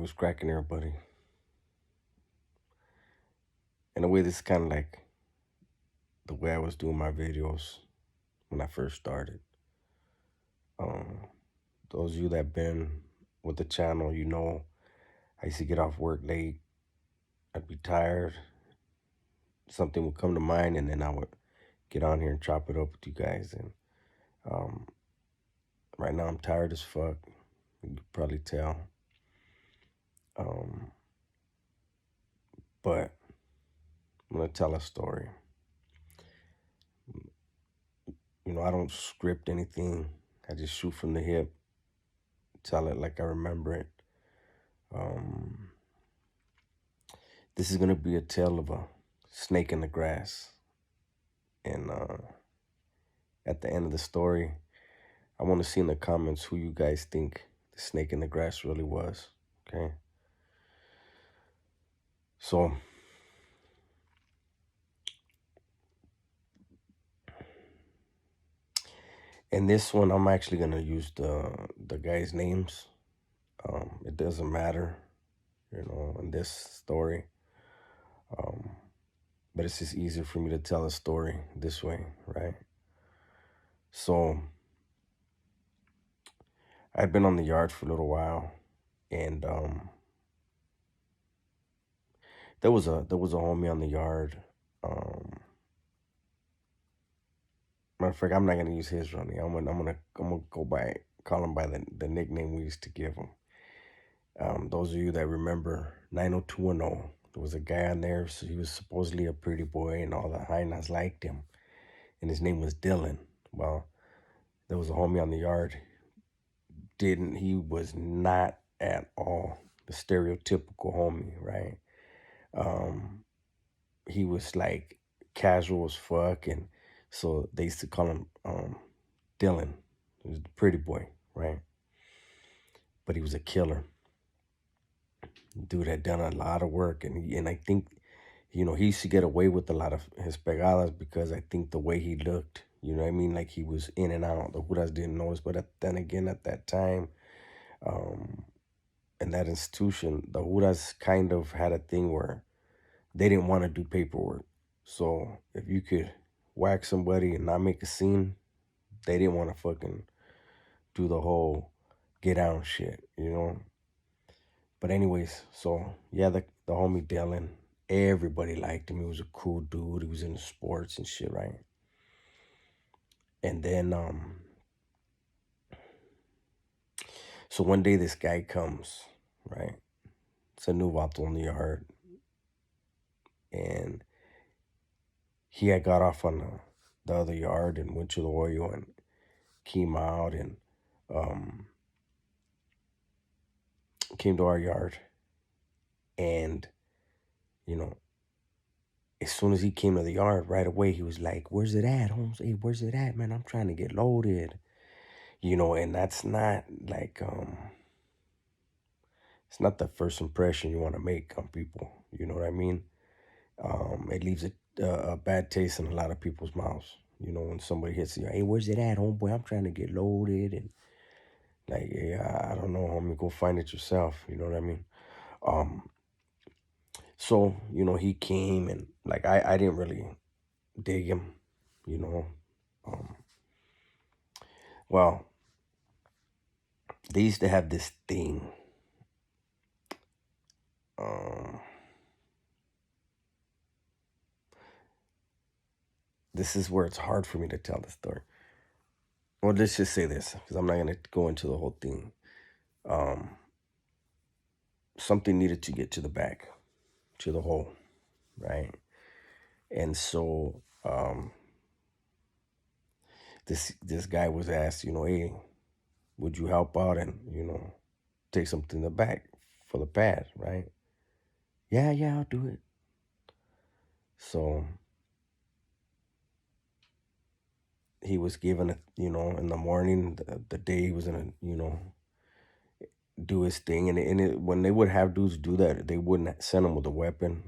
was cracking everybody. In a way, this is kind of like the way I was doing my videos when I first started. Um, those of you that been with the channel, I used to get off work late. I'd be tired. Something would come to mind, and then I would get on here and chop it up with you guys. And um, right now, I'm tired as fuck. You can probably tell. Um, but I'm gonna tell a story. I don't script anything. I just shoot from the hip, tell it like I remember it. Um, this is gonna be a tale of a snake in the grass, and at the end of the story, I want to see in the comments who you guys think the snake in the grass really was. Okay, so in this one, I'm actually gonna use the guys' names. It doesn't matter, in this story. Um, but it's just easier for me to tell a story this way, right? So I'd been on the yard for a little while, and there was a homie on the yard. Matter of fact, I'm not gonna use his running. I'm gonna call him by the nickname we used to give him. Those of you that remember 90210, there was a guy on there. So he was supposedly a pretty boy, and all the hyenas liked him, and his name was Dylan. Well, there was a homie on the yard. He was not at all the stereotypical homie, right? Um, he was like casual as fuck, and so they used to call him Dylan. He was the pretty boy, right? But he was a killer. Dude had done a lot of work, and I think he used to get away with a lot of his pegadas because I think the way he looked, you know what I mean, like he was in and out. The Judas didn't notice, but then again, at that time, um, in that institution, the Judas kind of had a thing where they didn't want to do paperwork. So if you could whack somebody and not make a scene, they didn't want to fucking do the whole get out shit. But anyways, so yeah, the homie Dylan, everybody liked him. He was a cool dude. He was into sports and shit, right? And then so one day this guy comes, right? It's a new vato in the yard, and he had got off on the other yard and went to the oil and came out and um came to our yard, and you know as soon as he came to the yard, right away he was like, "Where's it at, Holmes? Hey, where's it at, man? I'm trying to get loaded." And that's not like it's not the first impression you want to make on people. You know what I mean? It leaves a bad taste in a lot of people's mouths. When somebody hits you, "Hey, where's it at, homeboy? I'm trying to get loaded," and like, yeah, I don't know, homie, go find it yourself. You know what I mean? Um, so he came, and like I didn't really dig him, you know. Um, well, they used to have this thing. Um, this is where it's hard for me to tell the story. Well, let's just say this, because I'm not gonna go into the whole thing. Um, Something needed to get to the back, to the hole, right? And so this guy was asked, "Hey, would you help out and take something in the back for the pad, right?" Yeah, yeah, I'll do it. So he was given in the morning, the day he was gonna, do his thing, and when they would have dudes do that, they wouldn't send them with a weapon.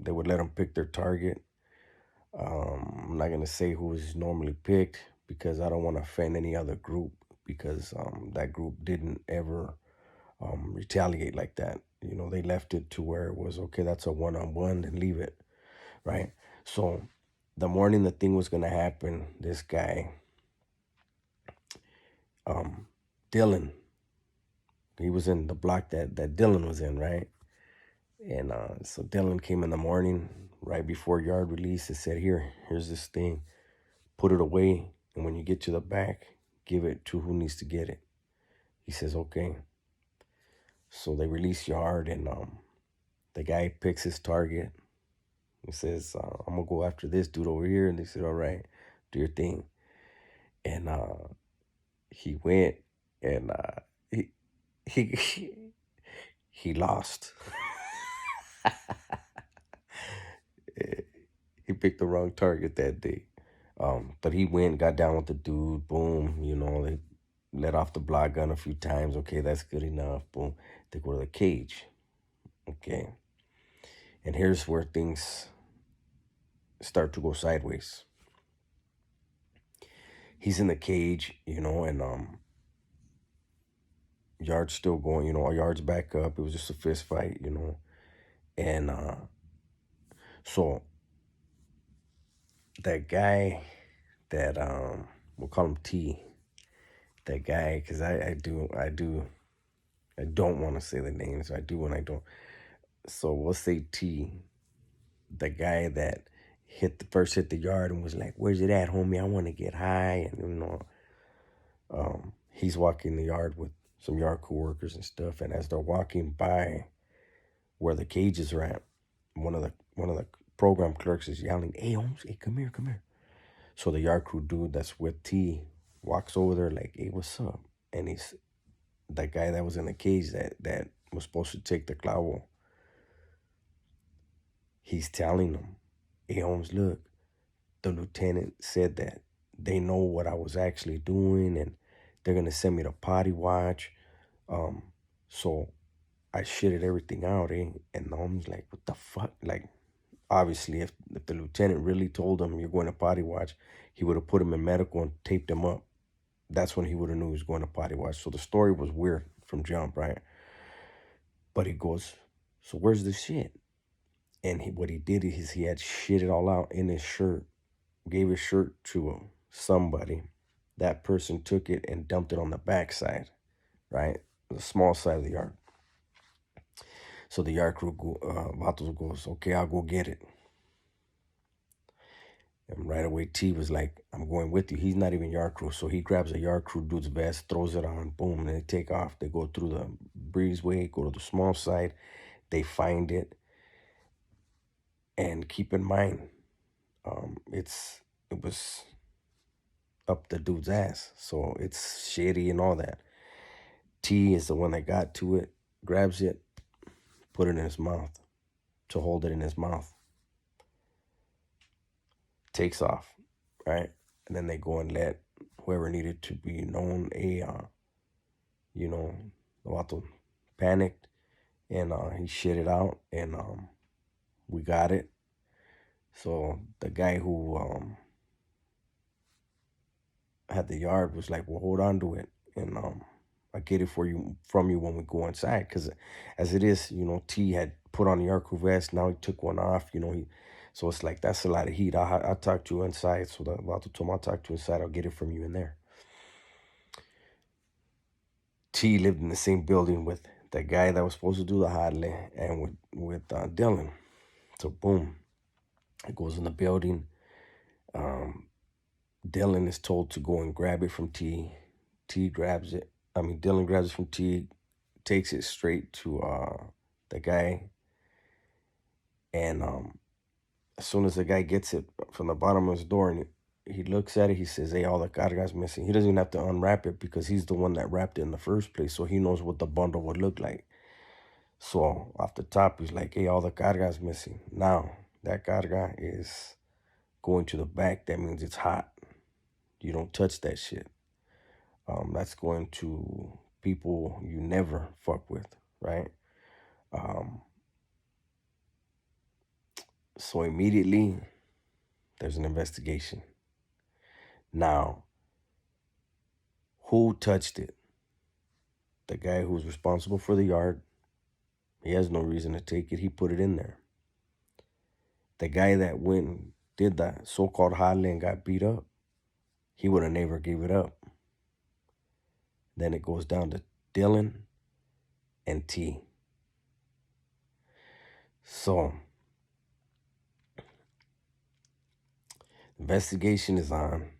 They would let them pick their target. I'm not gonna say who was normally picked because I don't want to offend any other group because that group didn't ever retaliate like that. They left it to where it was okay. That's a one-on-one, and leave it, right? So the morning the thing was gonna happen, this guy, um, Dylan, he was in the block that Dylan was in, right? And so Dylan came in the morning right before yard release and said, here's this thing, put it away, and when you get to the back, give it to who needs to get it. He says, okay. So they release yard, and the guy picks his target. He says, I'm gonna go after this dude over here. And they said, all right, do your thing. And he went, and he he lost. He picked the wrong target that day. But he went, got down with the dude. Boom, they let off the block gun a few times. Okay, that's good enough. Boom, they go to the cage. Okay, and here's where things start to go sideways. He's in the cage, and yard's still going. Our yard's back up. It was just a fist fight, and so that guy that we'll call him T. That guy, because I don't want to say the names. I do and I don't. So we'll say T. The guy that first hit the yard and was like, "Where's it at, homie? I want to get high." And he's walking the yard with some yard co-workers and stuff. And as they're walking by where the cages are at, one of the program clerks is yelling, "Hey, Holmes, hey, come here, come here." So the yard crew dude that's with T walks over there like, "Hey, what's up?" And he's that guy that was in the cage that was supposed to take the clavo. He's telling them, "Hey, Holmes, look, the lieutenant said that they know what I was actually doing, and they're gonna send me to potty watch. So I shitted everything out, eh?" And the homie's like, "What the fuck?" Like, obviously, if the lieutenant really told him you're going to potty watch, he would have put him in medical and taped him up. That's when he would have knew he was going to potty watch. So the story was weird from jump, right? But he goes, "So where's the shit?" And what he did is he had shit it all out in his shirt, gave his shirt to somebody. That person took it and dumped it on the backside, right? The small side of the yard. So the yard crew, Vatos goes, "Okay, I'll go get it." And right away, T was like, "I'm going with you." He's not even yard crew. So he grabs a yard crew dude's vest, throws it on, boom, and they take off. They go through the breezeway, go to the small side. They find it. And keep in mind, it was up the dude's ass. So it's shitty and all that. T is the one that got to it, grabs it, put it in his mouth, to hold it in his mouth. Takes off, right? And then they go and let whoever needed to be known the vato panicked, and he shit it out, and we got it. So the guy who had the yard was like, "Well, hold on to it, and I get it from you when we go inside." Because as it is, T had put on the yard crew vest. Now he took one off. So it's like that's a lot of heat. I'll talk to you inside. So the vato told him, "I'll talk to you inside. I'll get it from you in there." T lived in the same building with the guy that was supposed to do the Hadley and with Dylan. So boom, it goes in the building. Um, Dylan is told to go and grab it from T. T grabs it. Dylan grabs it from T, takes it straight to the guy. And as soon as the guy gets it from the bottom of his door and he looks at it, he says, "Hey, all the carga's missing." He doesn't even have to unwrap it because he's the one that wrapped it in the first place. So he knows what the bundle would look like. So off the top, he's like, "Hey, all the carga's missing." Now, that carga is going to the back. That means it's hot. You don't touch that shit. That's going to people you never fuck with, right? So immediately, there's an investigation. Now, who touched it? The guy who's responsible for the yard, he has no reason to take it. He put it in there. The guy that went and did that so-called jale and got beat up, he would have never gave it up. Then it goes down to Dylan and T. So, investigation is on.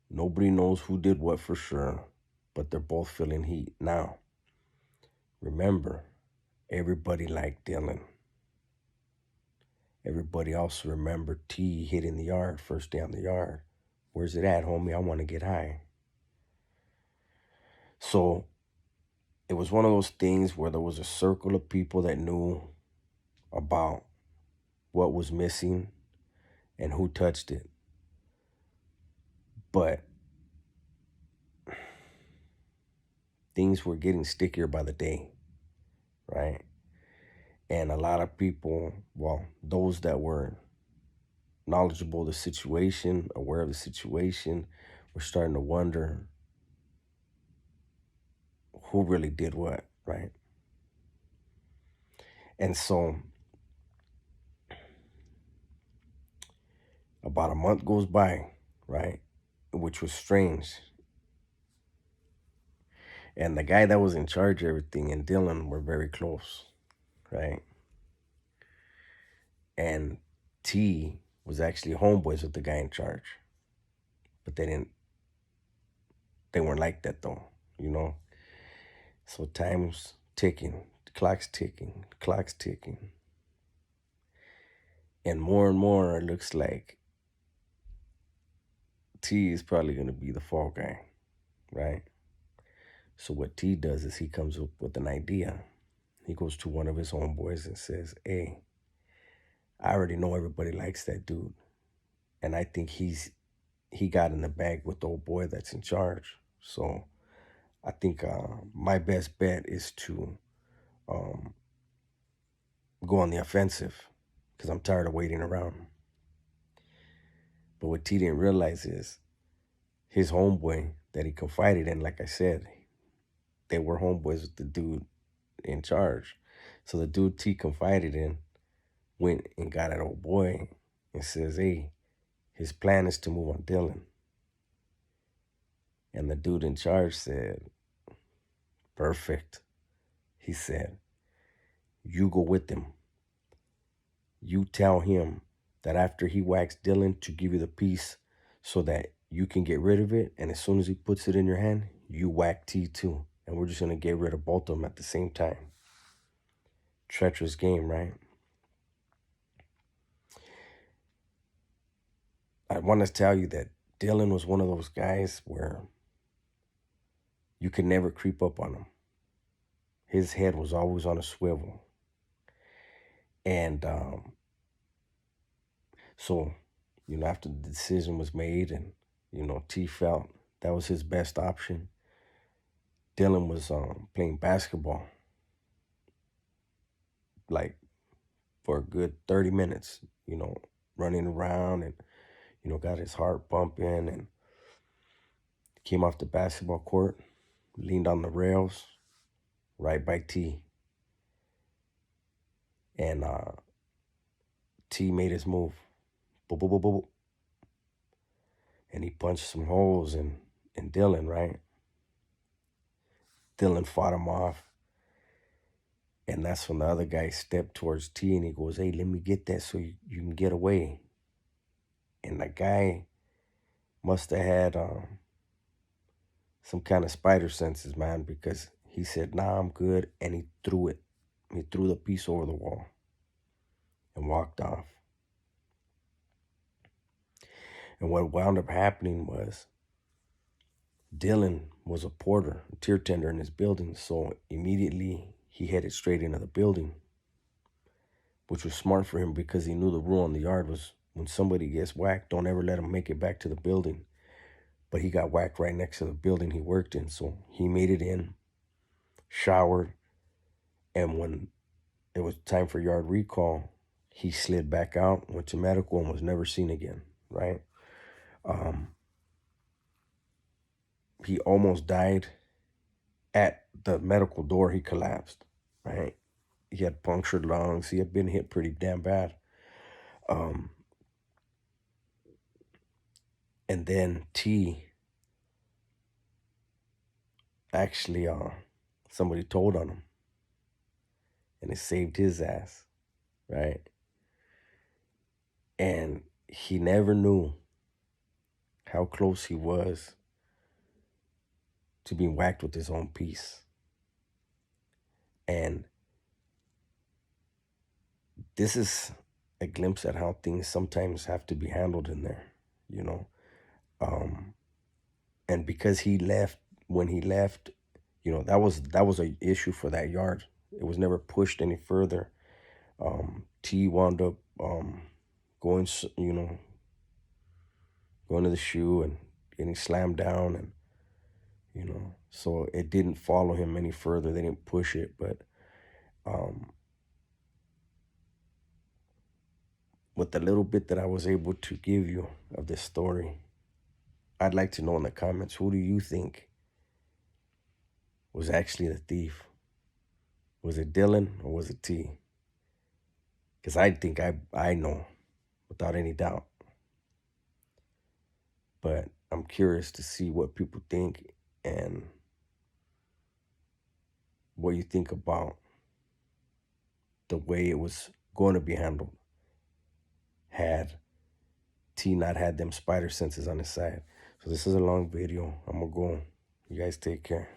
Nobody knows who did what for sure, but they're both feeling heat. Now, remember, everybody liked Dylan. Everybody also remembered T hitting the yard, first day on the yard. Where's it at, homie? I want to get high. So, it was one of those things where there was a circle of people that knew about what was missing and who touched it. But things were getting stickier by the day, right? And a lot of people, well, those that were knowledgeable of the situation, aware of the situation, were starting to wonder who really did what, right? And so about a month goes by, right? Which was strange. And the guy that was in charge of everything and Dylan were very close, right? And T was actually homeboys with the guy in charge. But they weren't like that though, you know? So time's ticking, the clock's ticking, the clock's ticking. And more, it looks like T is probably going to be the fall guy, right? So what T does is he comes up with an idea. He goes to one of his homeboys and says, hey, I already know everybody likes that dude. And I think he got in the bag with the old boy that's in charge. So I think my best bet is to go on the offensive because I'm tired of waiting around. But what T didn't realize is his homeboy that he confided in, like I said, they were homeboys with the dude in charge. So the dude T confided in went and got an old boy and says, hey, his plan is to move on Dylan. And the dude in charge said, perfect. He said, you go with him. You tell him that after he whacks Dylan to give you the piece so that you can get rid of it. And as soon as he puts it in your hand, you whack T too. And we're just going to get rid of both of them at the same time. Treacherous game, right? I want to tell you that Dylan was one of those guys where you could never creep up on him. His head was always on a swivel. And so, after the decision was made and, T felt that was his best option, Dylan was playing basketball like for a good 30 minutes, running around and, got his heart pumping and came off the basketball court, leaned on the rails right by T. And T made his move. Boop, boop, boop, boop. And he punched some holes in Dylan, right? Dylan fought him off. And that's when the other guy stepped towards T and he goes, hey, let me get that so you can get away. And the guy must have had some kind of spider senses, man, because he said, nah, I'm good. And he threw it. He threw the piece over the wall and walked off. And what wound up happening was Dylan was a porter, a tier tender in his building. So immediately he headed straight into the building, which was smart for him because he knew the rule on the yard was when somebody gets whacked, don't ever let them make it back to the building. But he got whacked right next to the building he worked in. So he made it in, showered, and when it was time for yard recall, he slid back out, went to medical, and was never seen again, right? He almost died at the medical door, he collapsed, right? He had punctured lungs. He had been hit pretty damn bad. Um, and then T actually, somebody told on him, and it saved his ass, right? And he never knew how close he was to being whacked with his own piece. And this is a glimpse at how things sometimes have to be handled in there, you know. And because he left, when he left, that was an issue for that yard. It was never pushed any further. T wound up going, going to the shoe and getting slammed down, and so it didn't follow him any further. They didn't push it, but um, with the little bit that I was able to give you of this story, I'd like to know in the comments, who do you think was actually the thief? Was it Dylan or was it T? Because I think I know without any doubt. But I'm curious to see what people think and what you think about the way it was going to be handled had T not had them spider senses on his side. So this is a long video. I'm going to go. You guys take care.